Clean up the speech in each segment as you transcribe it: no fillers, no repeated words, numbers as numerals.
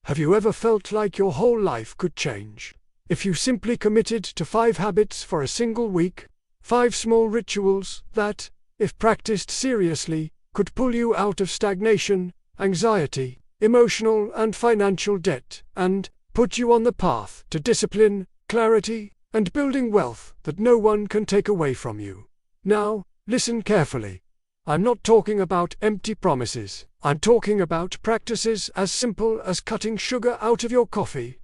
Have you ever felt like your whole life could change if you simply committed to 5 habits for a single week? 5 small rituals that, if practiced seriously, could pull you out of stagnation, anxiety, emotional and financial debt, and put you on the path to discipline, clarity, and building wealth that no one can take away from you. Now, listen carefully. I'm not talking about empty promises. I'm talking about practices as simple as cutting sugar out of your coffee,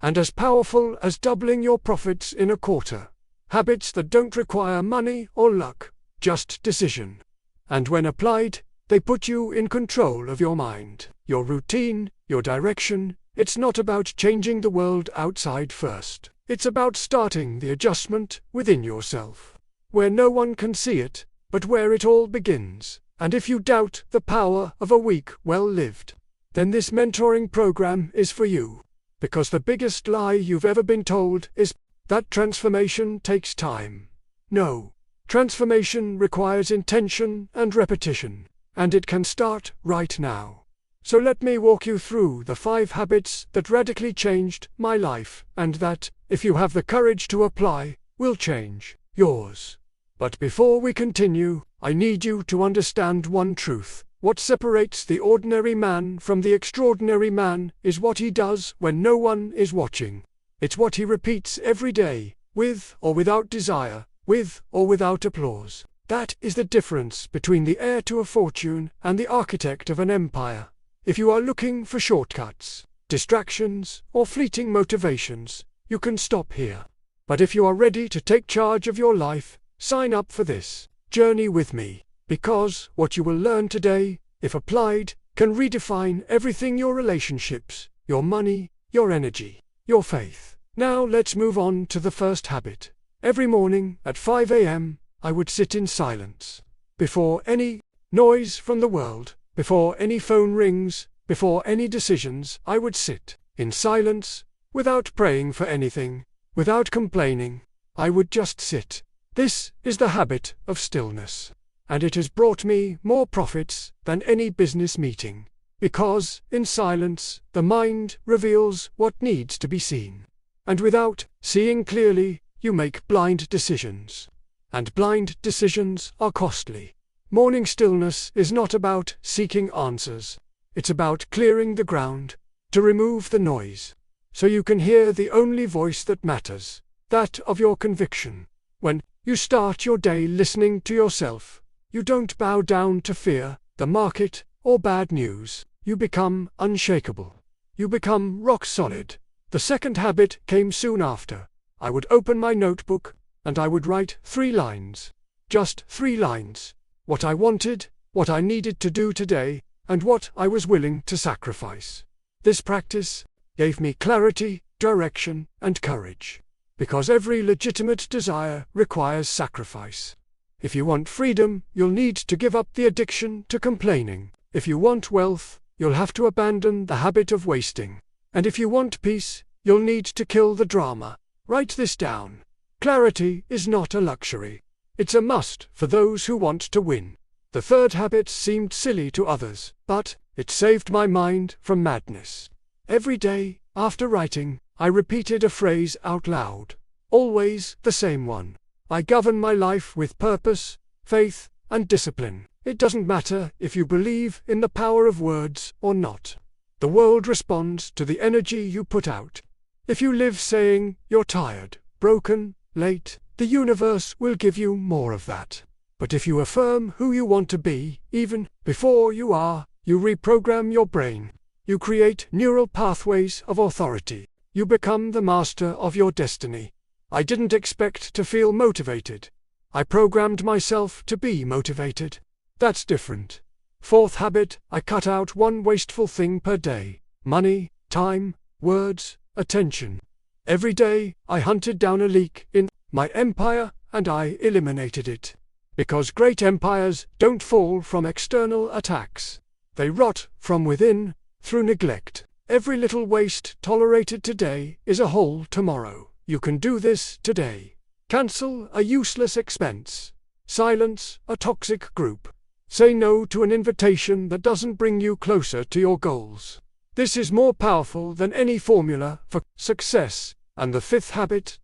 and as powerful as doubling your profits in a quarter. Habits that don't require money or luck, just decision. And when applied, they put you in control of your mind, your routine, your direction. It's not about changing the world outside first. It's about starting the adjustment within yourself, where no one can see it, but where it all begins. And if you doubt the power of a week well lived, then this mentoring program is for you. Because the biggest lie you've ever been told is that transformation takes time. No, transformation requires intention and repetition, and it can start right now. So let me walk you through the 5 habits that radically changed my life, and that, if you have the courage to apply, will change yours. But before we continue, I need you to understand one truth. What separates the ordinary man from the extraordinary man is what he does when no one is watching. It's what he repeats every day, with or without desire, with or without applause. That is the difference between the heir to a fortune and the architect of an empire. If you are looking for shortcuts, distractions, or fleeting motivations, you can stop here. But if you are ready to take charge of your life, sign up for this journey with me, because what you will learn today, if applied, can redefine everything: your relationships, your money, your energy, your faith. Now let's move on to the first habit. Every morning at 5 a.m., I would sit in silence. Before any noise from the world, before any phone rings, before any decisions, I would sit in silence, without praying for anything, without complaining. I would just sit. This is the habit of stillness, and it has brought me more profits than any business meeting, because, in silence, the mind reveals what needs to be seen. And without seeing clearly, you make blind decisions. And blind decisions are costly. Morning stillness is not about seeking answers. It's about clearing the ground, to remove the noise, so you can hear the only voice that matters, that of your conviction. When you start your day listening to yourself, you don't bow down to fear, the market, or bad news. You become unshakable. You become rock solid. The second habit came soon after. I would open my notebook, and I would write 3 lines. Just 3 lines. What I wanted, what I needed to do today, and what I was willing to sacrifice. This practice gave me clarity, direction, and courage. Because every legitimate desire requires sacrifice. If you want freedom, you'll need to give up the addiction to complaining. If you want wealth, you'll have to abandon the habit of wasting. And if you want peace, you'll need to kill the drama. Write this down. Clarity is not a luxury. It's a must for those who want to win. The third habit seemed silly to others, but it saved my mind from madness. Every day, after writing, I repeated a phrase out loud. Always the same one. I govern my life with purpose, faith, and discipline. It doesn't matter if you believe in the power of words or not. The world responds to the energy you put out. If you live saying you're tired, broken, late, the universe will give you more of that. But if you affirm who you want to be, even before you are, you reprogram your brain. You create neural pathways of authority. You become the master of your destiny. I didn't expect to feel motivated. I programmed myself to be motivated. That's different. Fourth habit, I cut out 1 wasteful thing per day. Money, time, words, attention. Every day, I hunted down a leak in my empire, and I eliminated it. Because great empires don't fall from external attacks. They rot from within, through neglect. Every little waste tolerated today is a hole tomorrow. You can do this today. Cancel a useless expense. Silence a toxic group. Say no to an invitation that doesn't bring you closer to your goals. This is more powerful than any formula for success. And the fifth habit ...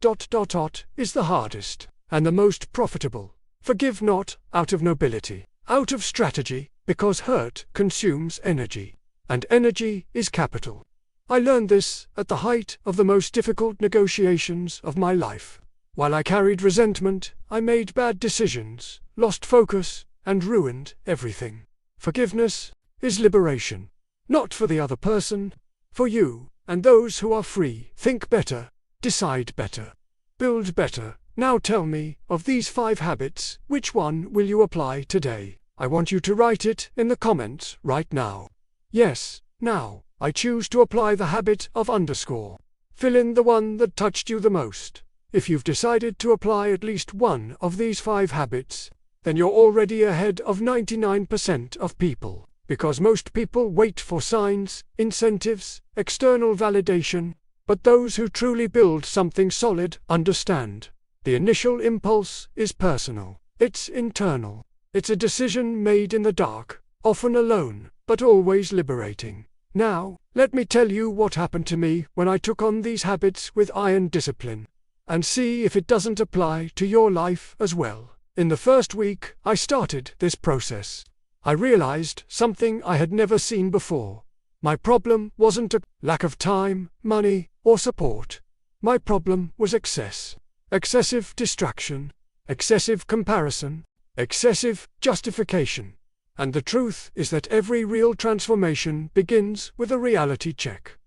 is the hardest and the most profitable. Forgive not out of nobility, out of strategy, because hurt consumes energy, and energy is capital. I learned this at the height of the most difficult negotiations of my life. While I carried resentment, I made bad decisions, lost focus, and ruined everything. Forgiveness is liberation. Not for the other person, for you and those who are free. Think better, decide better, build better. Now tell me, of these 5 habits, which one will you apply today? I want you to write it in the comments right now. Yes, now, I choose to apply the habit of underscore. Fill in the one that touched you the most. If you've decided to apply at least one of these 5 habits, then you're already ahead of 99% of people. Because most people wait for signs, incentives, external validation, but those who truly build something solid understand. The initial impulse is personal. It's internal. It's a decision made in the dark, often alone, but always liberating. Now, let me tell you what happened to me when I took on these habits with iron discipline, and see if it doesn't apply to your life as well. In the first week I started this process, I realized something I had never seen before. My problem wasn't a lack of time, money, or support. My problem was excess. Excessive distraction, excessive comparison, excessive justification. And the truth is that every real transformation begins with a reality check.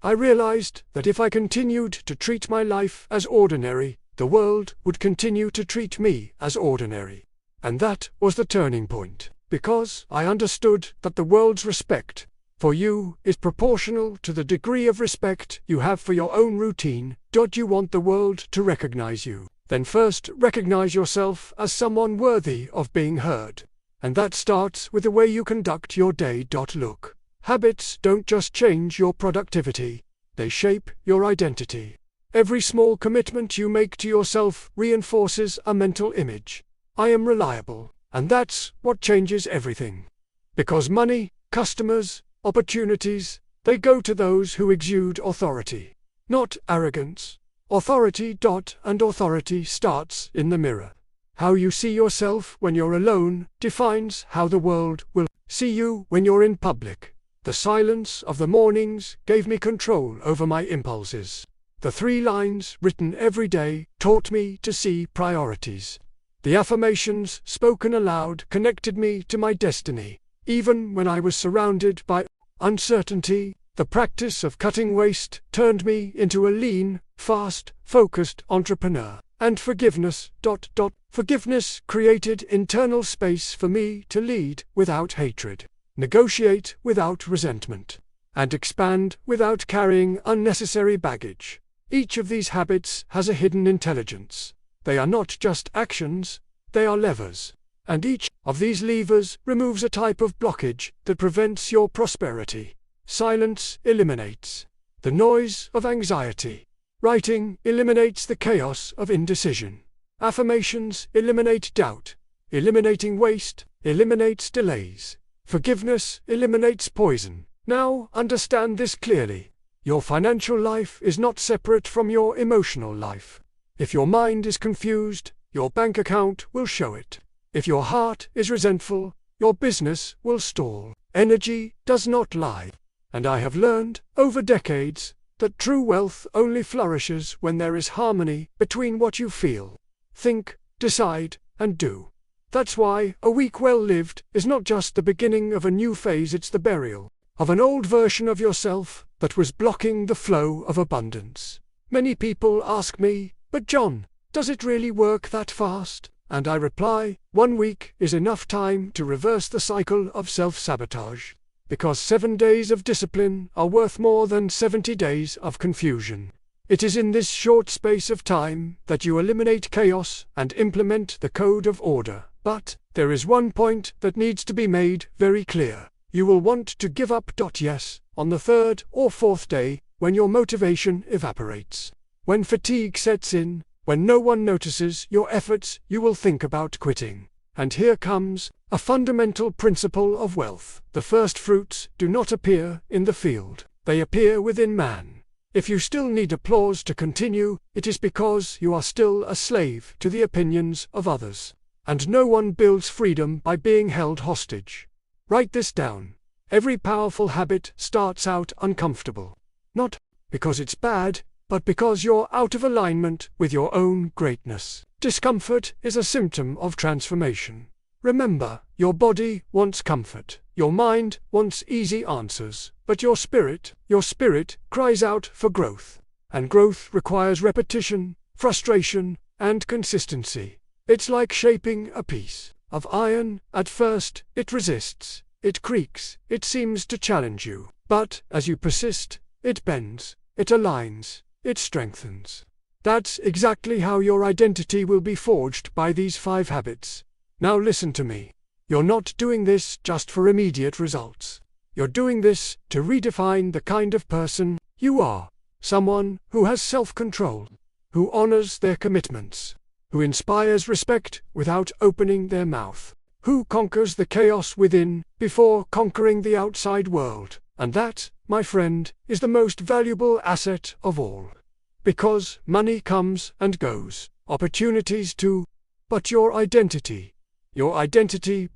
I realized that if I continued to treat my life as ordinary, the world would continue to treat me as ordinary. And that was the turning point. Because I understood that the world's respect for you is proportional to the degree of respect you have for your own routine. You want the world to recognize you. Then first recognize yourself as someone worthy of being heard. And that starts with the way you conduct your day. Look, habits don't just change your productivity, they shape your identity. Every small commitment you make to yourself reinforces a mental image. I am reliable. And that's what changes everything. Because money, customers, opportunities, they go to those who exude authority, not arrogance. Authority. And authority starts in the mirror. How you see yourself when you're alone defines how the world will see you when you're in public. The silence of the mornings gave me control over my impulses. The 3 lines written every day taught me to see priorities. The affirmations spoken aloud connected me to my destiny. Even when I was surrounded by uncertainty, the practice of cutting waste turned me into a lean, fast, focused entrepreneur. And forgiveness. Forgiveness created internal space for me to lead without hatred, negotiate without resentment, and expand without carrying unnecessary baggage. Each of these habits has a hidden intelligence. They are not just actions, they are levers. And each of these levers removes a type of blockage that prevents your prosperity. Silence eliminates the noise of anxiety. Writing eliminates the chaos of indecision. Affirmations eliminate doubt. Eliminating waste eliminates delays. Forgiveness eliminates poison. Now understand this clearly. Your financial life is not separate from your emotional life. If your mind is confused, your bank account will show it. If your heart is resentful, your business will stall. Energy does not lie. And I have learned, over decades, that true wealth only flourishes when there is harmony between what you feel, think, decide, and do. That's why a week well lived is not just the beginning of a new phase, it's the burial of an old version of yourself that was blocking the flow of abundance. Many people ask me, "But John, does it really work that fast?" And I reply, 1 week is enough time to reverse the cycle of self-sabotage. Because 7 days of discipline are worth more than 70 days of confusion. It is in this short space of time that you eliminate chaos and implement the code of order. But there is one point that needs to be made very clear. You will want to give up. Yes, on the 3rd or 4th day, when your motivation evaporates. When fatigue sets in, when no one notices your efforts, you will think about quitting. And here comes a fundamental principle of wealth. The first fruits do not appear in the field, they appear within man. If you still need applause to continue, it is because you are still a slave to the opinions of others. And no one builds freedom by being held hostage. Write this down. Every powerful habit starts out uncomfortable. Not because it's bad, but because you're out of alignment with your own greatness. Discomfort is a symptom of transformation. Remember, your body wants comfort, your mind wants easy answers, but your spirit cries out for growth. And growth requires repetition, frustration, and consistency. It's like shaping a piece of iron. At first, it resists, it creaks, it seems to challenge you. But as you persist, it bends, it aligns, it strengthens. That's exactly how your identity will be forged by these 5 habits. Now listen to me. You're not doing this just for immediate results. You're doing this to redefine the kind of person you are. Someone who has self-control, who honors their commitments, who inspires respect without opening their mouth, who conquers the chaos within before conquering the outside world. And that, my friend, is the most valuable asset of all. Because money comes and goes, opportunities too, but your identity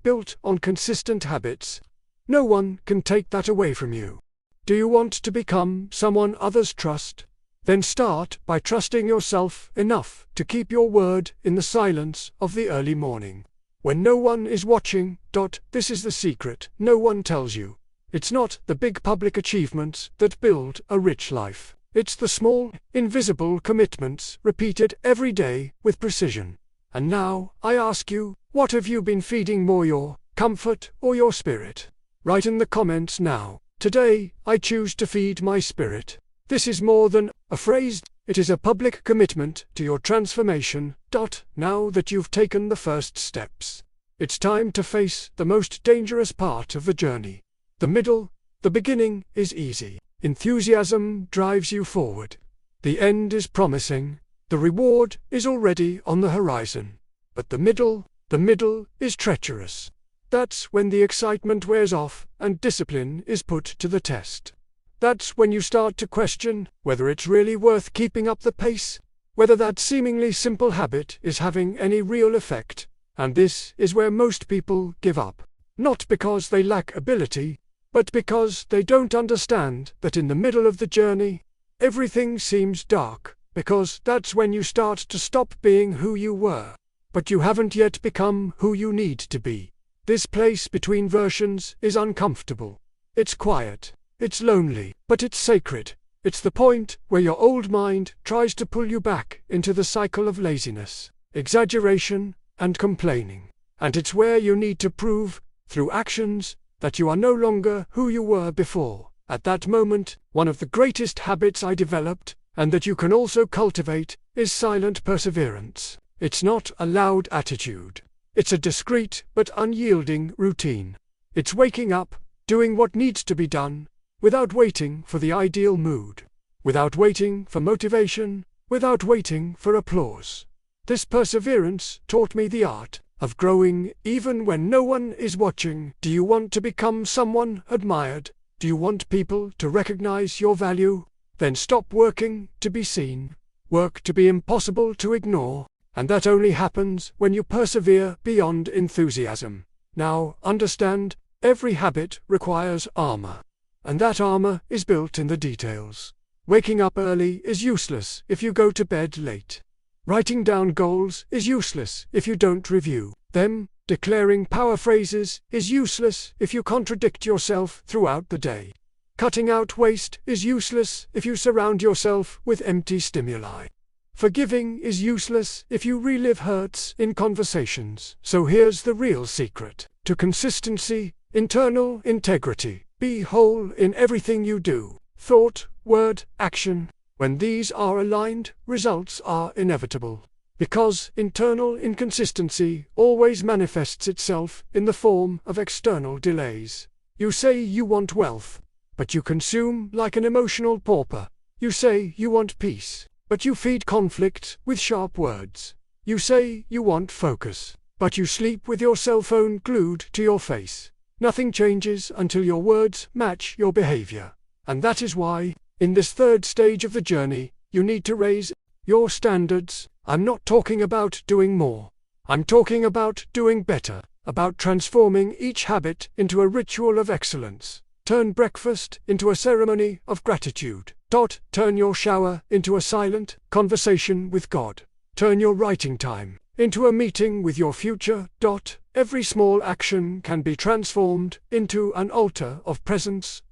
built on consistent habits, no one can take that away from you. Do you want to become someone others trust? Then start by trusting yourself enough to keep your word in the silence of the early morning. When no one is watching. This is the secret no one tells you. It's not the big public achievements that build a rich life. It's the small, invisible commitments repeated every day with precision. And now, I ask you, what have you been feeding more, your comfort or your spirit? Write in the comments now. Today, I choose to feed my spirit. This is more than a phrase, it is a public commitment to your transformation. Now that you've taken the first steps, it's time to face the most dangerous part of the journey. The middle. The beginning is easy. Enthusiasm drives you forward. The end is promising. The reward is already on the horizon. But the middle is treacherous. That's when the excitement wears off and discipline is put to the test. That's when you start to question whether it's really worth keeping up the pace, whether that seemingly simple habit is having any real effect. And this is where most people give up. Not because they lack ability, but because they don't understand that in the middle of the journey, everything seems dark, because that's when you start to stop being who you were. But you haven't yet become who you need to be. This place between versions is uncomfortable. It's quiet. It's lonely, but it's sacred. It's the point where your old mind tries to pull you back into the cycle of laziness, exaggeration, and complaining. And it's where you need to prove, through actions, that you are no longer who you were before. At that moment, one of the greatest habits I developed, and that you can also cultivate, is silent perseverance. It's not a loud attitude. It's a discreet but unyielding routine. It's waking up, doing what needs to be done, without waiting for the ideal mood, without waiting for motivation, without waiting for applause. This perseverance taught me the art of growing even when no one is watching. Do you want to become someone admired? Do you want people to recognize your value? Then stop working to be seen. Work to be impossible to ignore. And that only happens when you persevere beyond enthusiasm. Now, understand, every habit requires armor. And that armor is built in the details. Waking up early is useless if you go to bed late. Writing down goals is useless if you don't review them. Declaring power phrases is useless if you contradict yourself throughout the day. Cutting out waste is useless if you surround yourself with empty stimuli. Forgiving is useless if you relive hurts in conversations. So here's the real secret to consistency: internal integrity. Be whole in everything you do, thought, word, action. When these are aligned, results are inevitable. Because internal inconsistency always manifests itself in the form of external delays. You say you want wealth, but you consume like an emotional pauper. You say you want peace, but you feed conflict with sharp words. You say you want focus, but you sleep with your cell phone glued to your face. Nothing changes until your words match your behavior. And that is why, in this third stage of the journey, you need to raise your standards. I'm not talking about doing more. I'm talking about doing better, about transforming each habit into a ritual of excellence. Turn breakfast into a ceremony of gratitude. Turn your shower into a silent conversation with God. Turn your writing time into a meeting with your future. Every small action can be transformed into an altar of presence.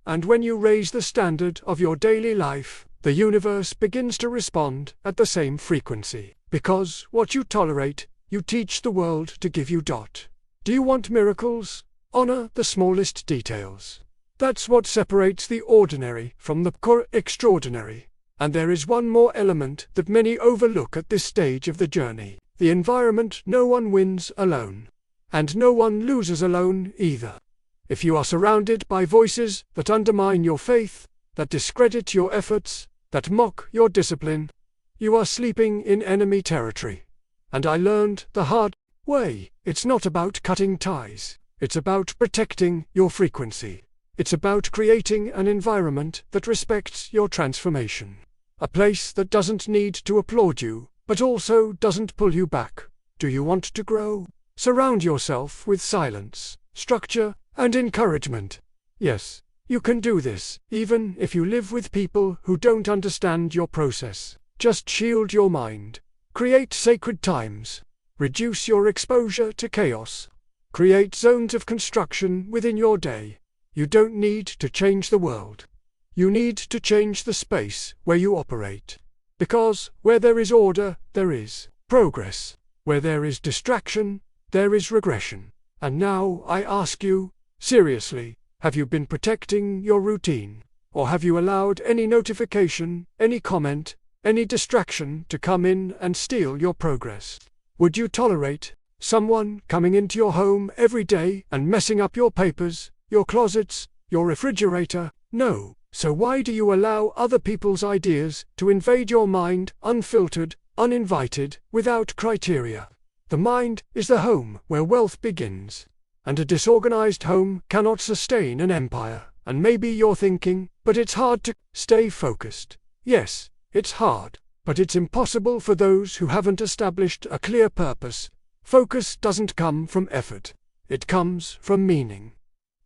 And when you raise the standard of your daily life, the universe begins to respond at the same frequency. Because what you tolerate, you teach the world to give you. Do you want miracles? Honor the smallest details. That's what separates the ordinary from the extraordinary. And there is one more element that many overlook at this stage of the journey. The environment. No one wins alone. And no one loses alone either. If you are surrounded by voices that undermine your faith, that discredit your efforts, that mock your discipline, you are sleeping in enemy territory. And I learned the hard way. It's not about cutting ties. It's about protecting your frequency. It's about creating an environment that respects your transformation. A place that doesn't need to applaud you, but also doesn't pull you back. Do you want to grow? Surround yourself with silence, structure, and encouragement. Yes, you can do this, even if you live with people who don't understand your process. Just shield your mind. Create sacred times. Reduce your exposure to chaos. Create zones of construction within your day. You don't need to change the world. You need to change the space where you operate. Because where there is order, there is progress. Where there is distraction, there is regression. And now I ask you, seriously, have you been protecting your routine? Or have you allowed any notification, any comment, any distraction to come in and steal your progress? Would you tolerate someone coming into your home every day and messing up your papers, your closets, your refrigerator? No. So why do you allow other people's ideas to invade your mind, unfiltered, uninvited, without criteria? The mind is the home where wealth begins. And a disorganized home cannot sustain an empire. And maybe you're thinking, but it's hard to stay focused. Yes, it's hard, but it's impossible for those who haven't established a clear purpose. Focus doesn't come from effort. It comes from meaning.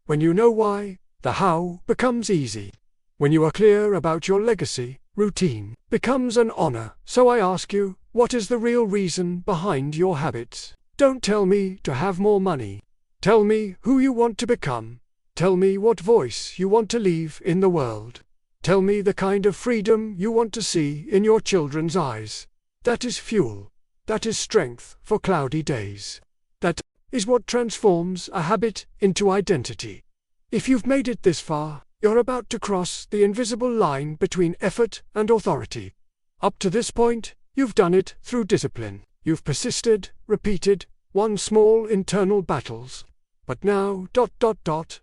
When you know why, the how becomes easy. When you are clear about your legacy, routine becomes an honor. So I ask you, what is the real reason behind your habits? Don't tell me to have more money. Tell me who you want to become. Tell me what voice you want to leave in the world. Tell me the kind of freedom you want to see in your children's eyes. That is fuel. That is strength for cloudy days. That is what transforms a habit into identity. If you've made it this far, you're about to cross the invisible line between effort and authority. Up to this point, you've done it through discipline. You've persisted, repeated, won small internal battles. But now,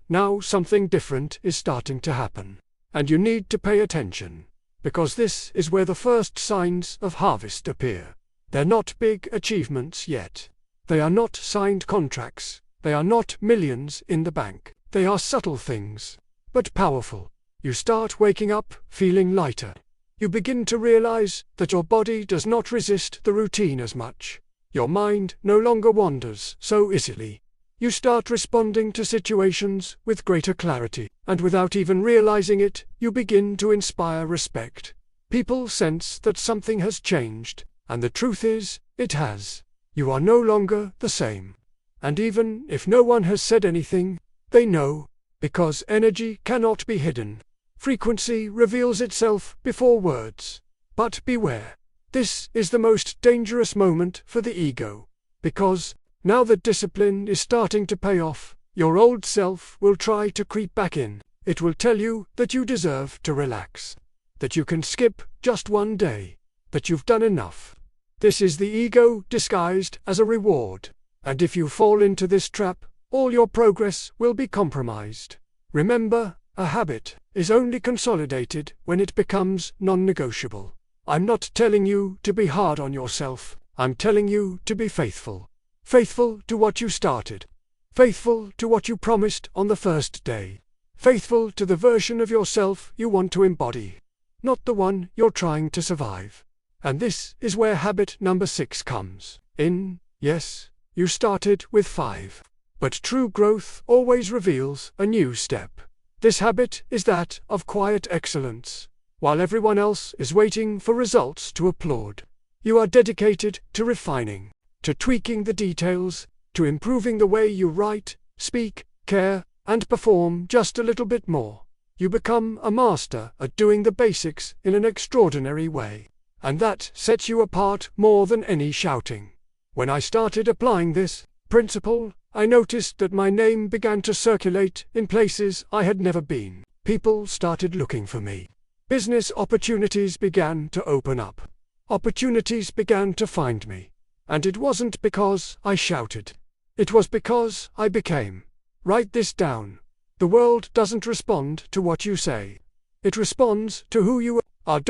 now something different is starting to happen. And you need to pay attention. Because this is where the first signs of harvest appear. They're not big achievements yet. They are not signed contracts. They are not millions in the bank. They are subtle things, but powerful. You start waking up feeling lighter. You begin to realize that your body does not resist the routine as much. Your mind no longer wanders so easily. You start responding to situations with greater clarity, and without even realizing it, you begin to inspire respect. People sense that something has changed, and the truth is, it has. You are no longer the same. And even if no one has said anything, they know, because energy cannot be hidden. Frequency reveals itself before words. But beware. This is the most dangerous moment for the ego. Because, now that discipline is starting to pay off, your old self will try to creep back in. It will tell you that you deserve to relax. That you can skip just one day. That you've done enough. This is the ego disguised as a reward. And if you fall into this trap, all your progress will be compromised. Remember, a habit is only consolidated when it becomes non-negotiable. I'm not telling you to be hard on yourself. I'm telling you to be faithful. Faithful to what you started. Faithful to what you promised on the first day. Faithful to the version of yourself you want to embody, not the one you're trying to survive. And this is where habit number 6 comes in. Yes, you started with 5. But true growth always reveals a new step. This habit is that of quiet excellence. While everyone else is waiting for results to applaud, you are dedicated to refining, to tweaking the details, to improving the way you write, speak, care, and perform just a little bit more. You become a master at doing the basics in an extraordinary way. And that sets you apart more than any shouting. When I started applying this principle, I noticed that my name began to circulate in places I had never been. People started looking for me. Business opportunities began to open up. Opportunities began to find me. And it wasn't because I shouted. It was because I became. Write this down. The world doesn't respond to what you say. It responds to who you are.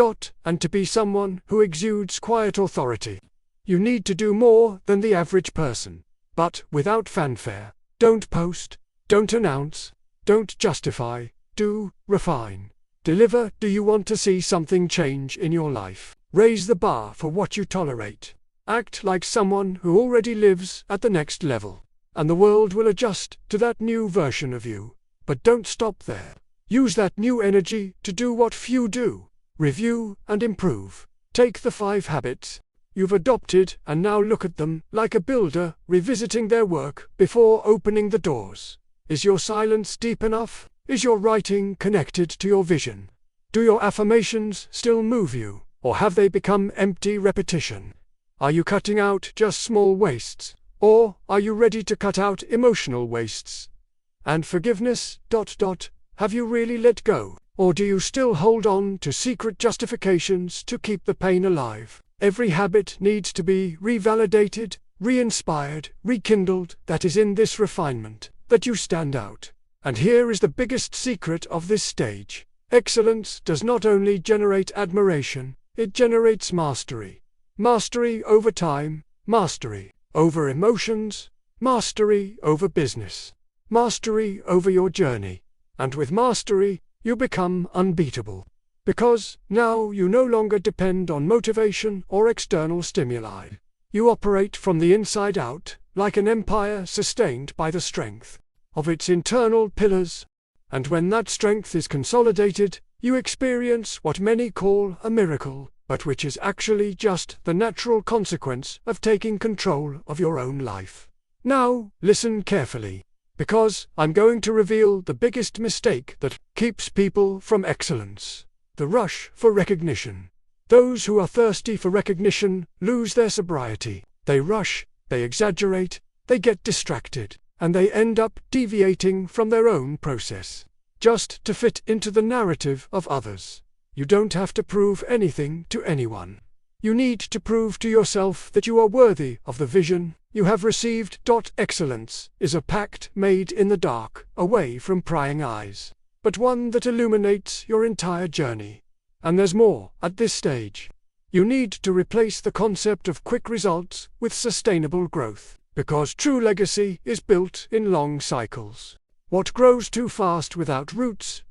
And to be someone who exudes quiet authority, you need to do more than the average person, but without fanfare. Don't post, don't announce, don't justify, do refine. Deliver. Do you want to see something change in your life? Raise the bar for what you tolerate. Act like someone who already lives at the next level, and the world will adjust to that new version of you. But don't stop there. Use that new energy to do what few do. Review and improve. Take the 5 habits you've adopted and now look at them like a builder revisiting their work before opening the doors. Is your silence deep enough? Is your writing connected to your vision? Do your affirmations still move you, or have they become empty repetition? Are you cutting out just small wastes, or are you ready to cut out emotional wastes? And forgiveness. Have you really let go? Or do you still hold on to secret justifications to keep the pain alive? Every habit needs to be revalidated, re-inspired, rekindled. That is in this refinement that you stand out. And here is the biggest secret of this stage. Excellence does not only generate admiration, it generates mastery. Mastery over time, mastery over emotions, mastery over business, mastery over your journey. And with mastery, you become unbeatable. Because now you no longer depend on motivation or external stimuli. You operate from the inside out, like an empire sustained by the strength of its internal pillars. And when that strength is consolidated, you experience what many call a miracle, but which is actually just the natural consequence of taking control of your own life. Now, listen carefully, because I'm going to reveal the biggest mistake that keeps people from excellence: the rush for recognition. Those who are thirsty for recognition lose their sobriety. They rush, they exaggerate, they get distracted, and they end up deviating from their own process, just to fit into the narrative of others. You don't have to prove anything to anyone. You need to prove to yourself that you are worthy of the vision you have received. Excellence is a pact made in the dark, away from prying eyes, but one that illuminates your entire journey. And there's more at this stage. You need to replace the concept of quick results with sustainable growth, because true legacy is built in long cycles. What grows too fast without roots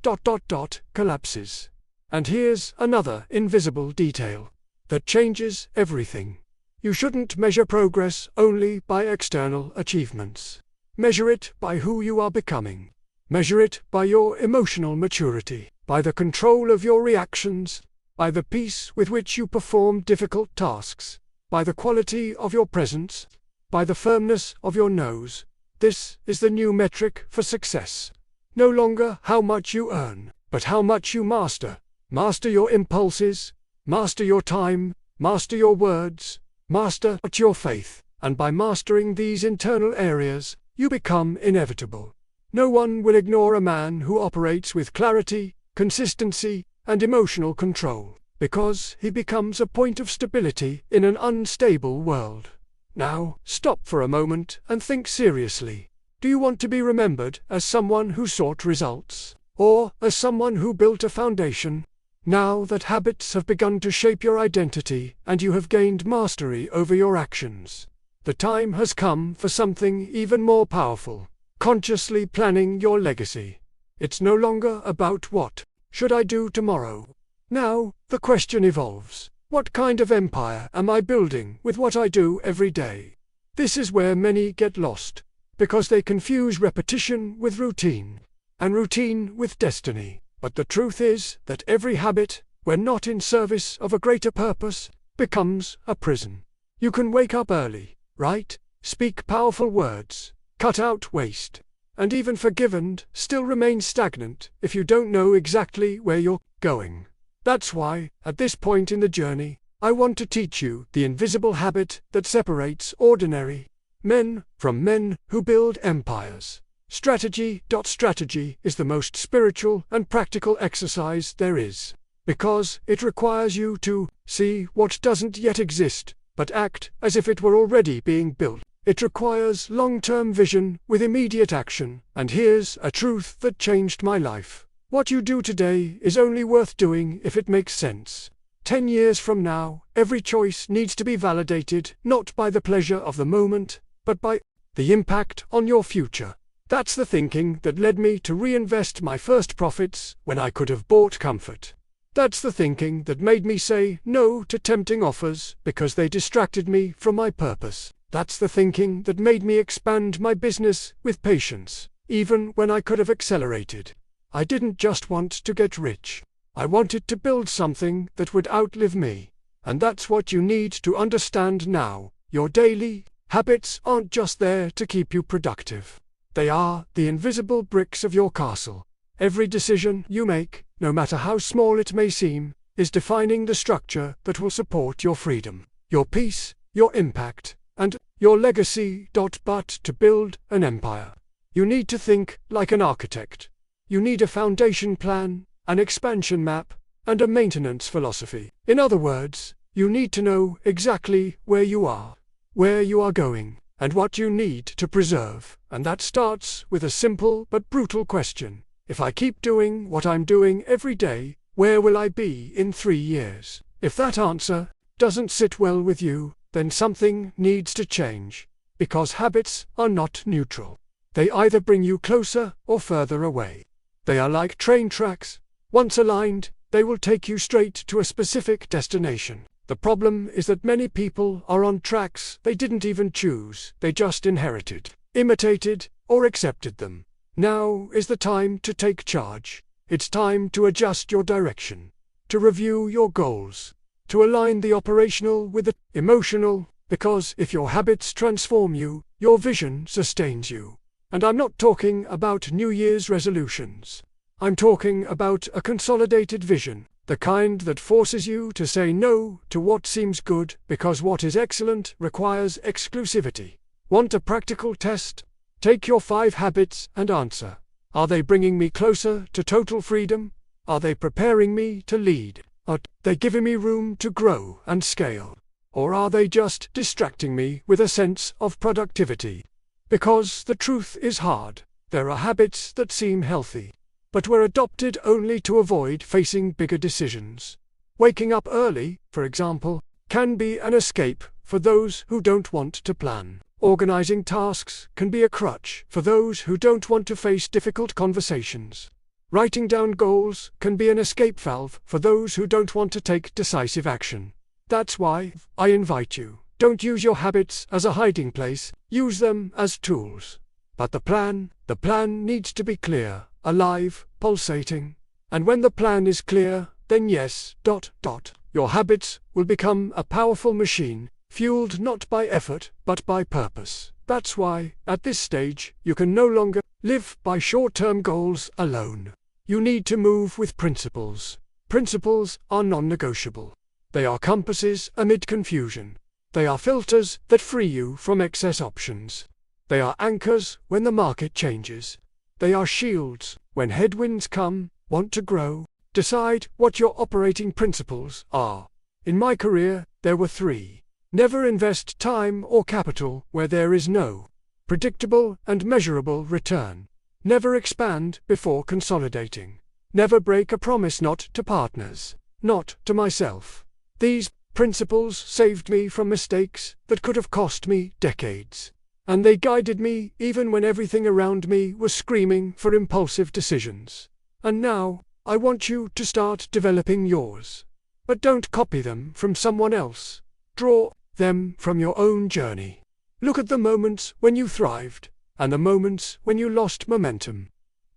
collapses. And here's another invisible detail that changes everything. You shouldn't measure progress only by external achievements. Measure it by who you are becoming. Measure it by your emotional maturity, by the control of your reactions, by the peace with which you perform difficult tasks, by the quality of your presence, by the firmness of your nose. This is the new metric for success. No longer how much you earn, but how much you master. Master your impulses, master your time, master your words, master your faith, and by mastering these internal areas, you become inevitable. No one will ignore a man who operates with clarity, consistency, and emotional control, because he becomes a point of stability in an unstable world. Now, stop for a moment and think seriously. Do you want to be remembered as someone who sought results, or as someone who built a foundation? Now that habits have begun to shape your identity and you have gained mastery over your actions, The time has come for something even more powerful. Consciously planning your legacy. It's no longer about what should I do tomorrow. Now, the question evolves. What kind of empire am I building with what I do every day? This is where many get lost, because they confuse repetition with routine, and routine with destiny. But the truth is that every habit, when not in service of a greater purpose, becomes a prison. You can wake up early, write, speak powerful words, cut out waste, and even forgive and still remain stagnant if you don't know exactly where you're going. That's why, at this point in the journey, I want to teach you the invisible habit that separates ordinary men from men who build empires. Strategy is the most spiritual and practical exercise there is, because it requires you to see what doesn't yet exist, but act as if it were already being built. It requires long-term vision with immediate action, and here's a truth that changed my life. What you do today is only worth doing if it makes sense. 10 years from now, every choice needs to be validated not by the pleasure of the moment, but by the impact on your future. That's the thinking that led me to reinvest my first profits when I could have bought comfort. That's the thinking that made me say no to tempting offers because they distracted me from my purpose. That's the thinking that made me expand my business with patience, even when I could have accelerated. I didn't just want to get rich. I wanted to build something that would outlive me. And that's what you need to understand now. Your daily habits aren't just there to keep you productive. They are the invisible bricks of your castle. Every decision you make, no matter how small it may seem, is defining the structure that will support your freedom, your peace, your impact, and your legacy. But to build an empire, you need to think like an architect. You need a foundation plan, an expansion map, and a maintenance philosophy. In other words, you need to know exactly where you are going, and what you need to preserve. And that starts with a simple but brutal question. If I keep doing what I'm doing every day, where will I be in 3 years? If that answer doesn't sit well with you, then something needs to change. Because habits are not neutral. They either bring you closer or further away. They are like train tracks. Once aligned, they will take you straight to a specific destination. The problem is that many people are on tracks they didn't even choose, they just inherited, imitated, or accepted them. Now is the time to take charge. It's time to adjust your direction, to review your goals, to align the operational with the emotional, because if your habits transform you, your vision sustains you. And I'm not talking about New Year's resolutions. I'm talking about a consolidated vision, the kind that forces you to say no to what seems good because what is excellent requires exclusivity. Want a practical test? Take your 5 habits and answer. Are they bringing me closer to total freedom? Are they preparing me to lead? Are they giving me room to grow and scale? Or are they just distracting me with a sense of productivity? Because the truth is hard. There are habits that seem healthy, but were adopted only to avoid facing bigger decisions. Waking up early, for example, can be an escape for those who don't want to plan. Organizing tasks can be a crutch for those who don't want to face difficult conversations. Writing down goals can be an escape valve for those who don't want to take decisive action. That's why I invite you. Don't use your habits as a hiding place, use them as tools. But the plan needs to be clear, alive, pulsating. And when the plan is clear, then yes, your habits will become a powerful machine, fueled not by effort, but by purpose. That's why, at this stage, you can no longer live by short-term goals alone. You need to move with principles. Principles are non-negotiable. They are compasses amid confusion. They are filters that free you from excess options. They are anchors when the market changes. They are shields when headwinds come. Want to grow? Decide what your operating principles are. In my career, there were 3. Never invest time or capital where there is no predictable and measurable return. Never expand before consolidating. Never break a promise, not to partners, not to myself. These principles saved me from mistakes that could have cost me decades. And they guided me even when everything around me was screaming for impulsive decisions. And now, I want you to start developing yours. But don't copy them from someone else. Draw them from your own journey. Look at the moments when you thrived, and the moments when you lost momentum.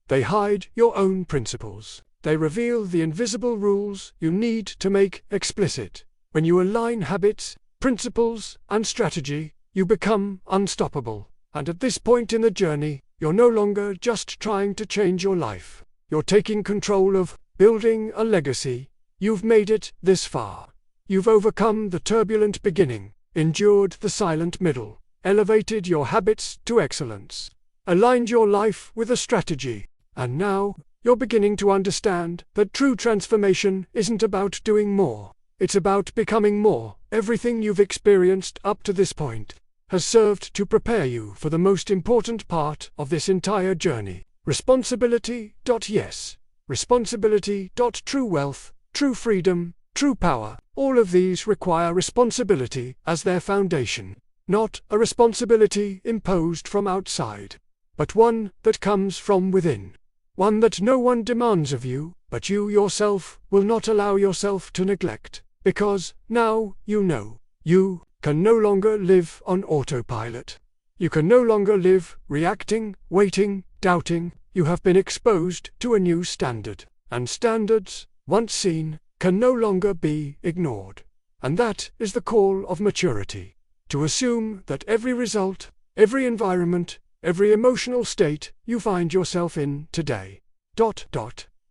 They hide your own principles. They reveal the invisible rules you need to make explicit. When you align habits, principles, and strategy, you become unstoppable. And at this point in the journey, you're no longer just trying to change your life. You're taking control of building a legacy. You've made it this far. You've overcome the turbulent beginning, endured the silent middle, elevated your habits to excellence, aligned your life with a strategy, and now, you're beginning to understand that true transformation isn't about doing more. It's about becoming more. Everything you've experienced up to this point has served to prepare you for the most important part of this entire journey. Responsibility. Yes. Responsibility. True wealth, true freedom, true power. All of these require responsibility as their foundation. Not a responsibility imposed from outside, but one that comes from within. One that no one demands of you, but you yourself will not allow yourself to neglect. Because, now, you know, you can no longer live on autopilot. You can no longer live reacting, waiting, doubting. You have been exposed to a new standard. And standards, once seen, can no longer be ignored. And that is the call of maturity. To assume that every result, every environment, every emotional state you find yourself in today,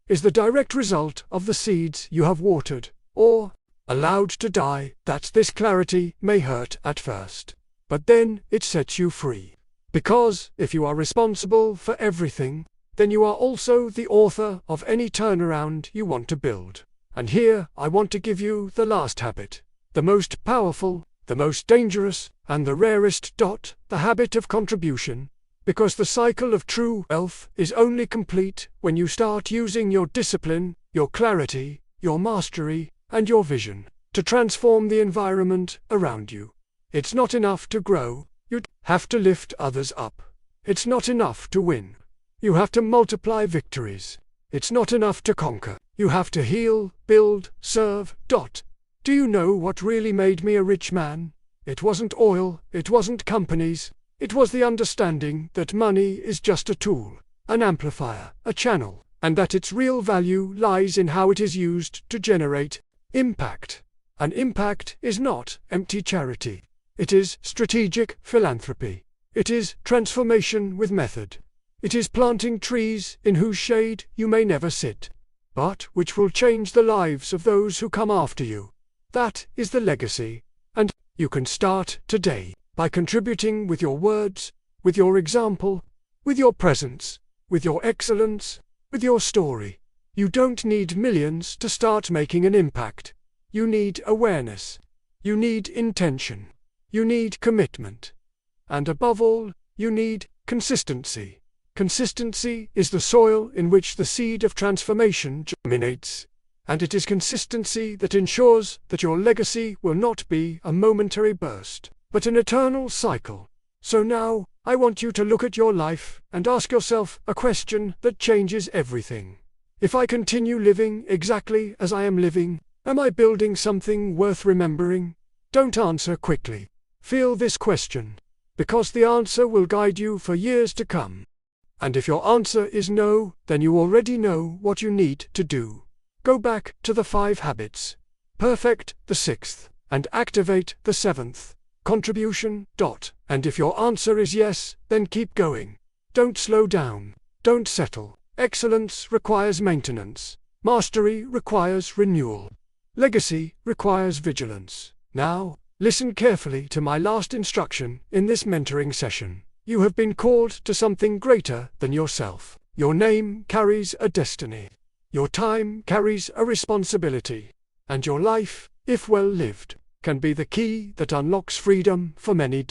is the direct result of the seeds you have watered, or allowed to die. That this clarity may hurt at first, but then it sets you free. Because if you are responsible for everything, then you are also the author of any turnaround you want to build. And here I want to give you the last habit, the most powerful, the most dangerous, and the rarest. The habit of contribution. Because the cycle of true wealth is only complete when you start using your discipline, your clarity, your mastery, and your vision to transform the environment around you. It's not enough to grow, you have to lift others up. It's not enough to win. You have to multiply victories. It's not enough to conquer. You have to heal, build, serve. Do you know what really made me a rich man? It wasn't oil, it wasn't companies. It was the understanding that money is just a tool, an amplifier, a channel, and that its real value lies in how it is used to generate impact. And impact is not empty charity. It is strategic philanthropy. It is transformation with method. It is planting trees in whose shade you may never sit, but which will change the lives of those who come after you. That is the legacy, and you can start today by contributing with your words, with your example, with your presence, with your excellence, with your story. You don't need millions to start making an impact. You need awareness. You need intention. You need commitment. And above all, you need consistency. Consistency is the soil in which the seed of transformation germinates. And it is consistency that ensures that your legacy will not be a momentary burst, but an eternal cycle. So now, I want you to look at your life and ask yourself a question that changes everything. If I continue living exactly as I am living, am I building something worth remembering? Don't answer quickly. Feel this question, because the answer will guide you for years to come. And if your answer is no, then you already know what you need to do. Go back to the 5 habits. Perfect the 6th, and activate the 7th. Contribution. And if your answer is yes, then keep going. Don't slow down. Don't settle. Excellence requires maintenance. Mastery requires renewal. Legacy requires vigilance. Now, listen carefully to my last instruction in this mentoring session. You have been called to something greater than yourself. Your name carries a destiny. Your time carries a responsibility. And your life, if well lived, can be the key that unlocks freedom for many.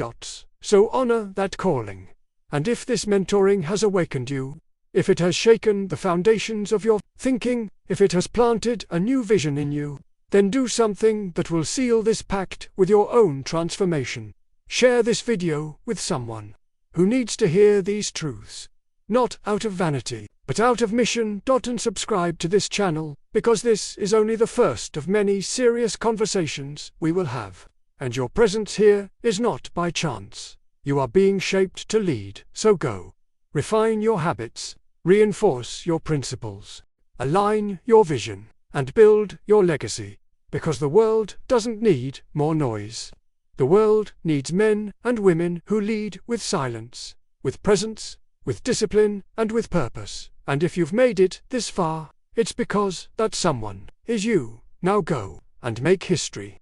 So honor that calling. And if this mentoring has awakened you, if it has shaken the foundations of your thinking, if it has planted a new vision in you, Then do something that will seal this pact with your own transformation. Share this video with someone who needs to hear these truths. Not out of vanity, but out of mission. And subscribe to this channel, because this is only the first of many serious conversations we will have. And your presence here is not by chance. You are being shaped to lead, so go. Refine your habits, reinforce your principles, align your vision, and build your legacy. Because the world doesn't need more noise. The world needs men and women who lead with silence, with presence, with discipline, and with purpose. And if you've made it this far, it's because that someone is you. Now go and make history.